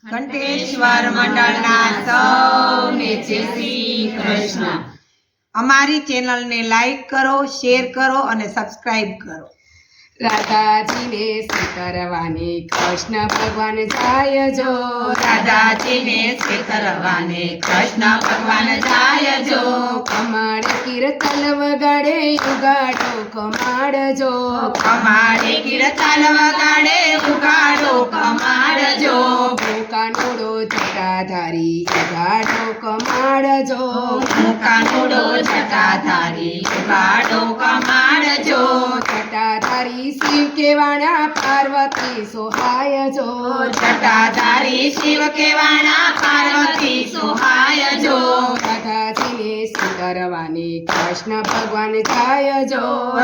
ઘંટેશ્વર મંડળના સૌને જય શ્રી કૃષ્ણ। અમારી ચેનલને લાઈક કરો, શેર કરો અને સબસ્ક્રાઇબ કરો। રાધાજીને શ્રી કરવાને કૃષ્ણ ભગવાન જાય જો, રાધાજીને શ્રી કરવાને કૃષ્ણ ભગવાન જાય જો। કમાડ કીર્તન વગાડે ઉગાડો કમાડજો, અમારે કીર્તન વગાડે ઉગાડો કમાડજો। કાનોડો જટાધારી ઉગાડો કમાડજો, કાનોડો જટાધારી ઉગાડો કમાડજો। જટાધારી શિવ કેવાણા પાર્વતી સોહાય જો, જટાધારી શિવ કેવાણા પાર્વતી સોહાય જો। રાધાજીને શ્રી કરવાને કૃષ્ણ ભગવાન જાય જો,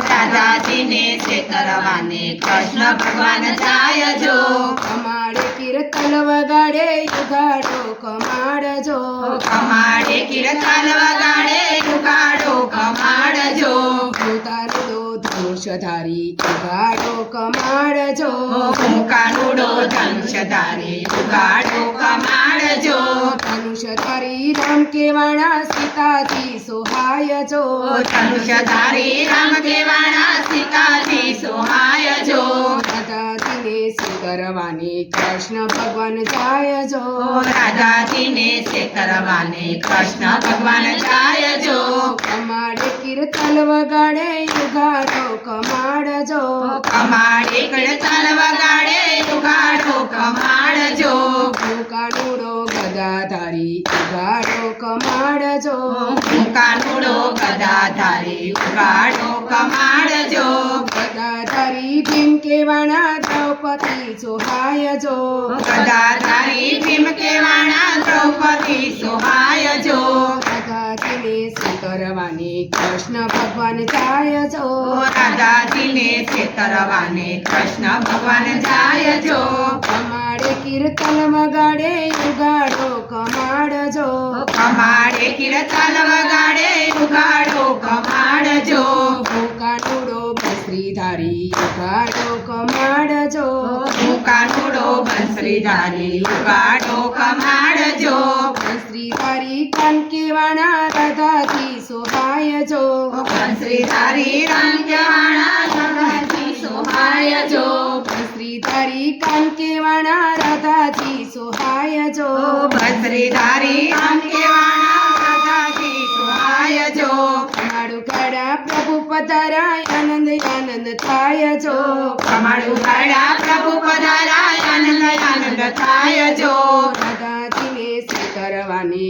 રાધાજીને શ્રી કરવાને કૃષ્ણ ભગવાન જાય જો। કમાડે કીર્તન વગાડે ઉગાડો કમાડજો, કમાડે કીર્તન વગાડે ઉગાડો કમાડજો। પોતાનો ધનુષધારી ઉગાડો કમાડજો, કાનુડો ધનુષધારી ઉગાડો કમાડજો। ધનુષધારી રામ કેવાણા સીતાજી સોહાય જો, ધનુષધારી રામ કેવાણા સીતાજી સોહાય જો। રાધાજીને શ્રી કરવાને કૃષ્ણ ભગવાન જાય જો, રાધાજીને શ્રી કરવાને કૃષ્ણ ભગવાન જાય જો। કમાડે કીર્તન વગાડે ઉગાડો કમાડજો, કમાડે કીર્તન વગાડે ઉગાડો કમાડજો। કાનુડો ગદાધારી ઉગાડો કમાડજો, કાનુડો ગદાધારી ઉગાડો કમાડજો। ગદાધારી ભીમ કેવાણા દ્રૌપદી સોહાય જો, ગદાધારી ભીમ કેવાણા દ્રૌપદી સોહાય જો। રાધાજીને શ્રી કરવાને કૃષ્ણ ભગવાન જાય જો, રાધાજીને શ્રી કરવાને કૃષ્ણ ભગવાન જાય જો। કમાડે કીર્તન વગાડે ઉગાડો કમાડજો, કમાડે કીર્તન વગાડે ઉગાડો કમાડજો। કાનુડો બસરીધારી ઉગાડો કમાડજો, કાનુડો બંસરીધારી ઉગાડો કમાડજો। બંસરીધારી કાન કેવાણા રાધાજી સોહાય જો, બંસરીધારી રામ કેવાણા રાધાજી સોહાય જો। બંસરીધારી કાન કેવાણા રાધાજી સોહાય જો, બંસરીધારી રામ કેવાણા રાધાજી સોહાય જો। મારું કાળા પ્રભુ પધારાય આનંદ આનંદ થાય જો, અમારું કાળા પ્રભુ પધારાય આનંદ આનંદ થાય જો। રાધાજીને શ્રી કરવાને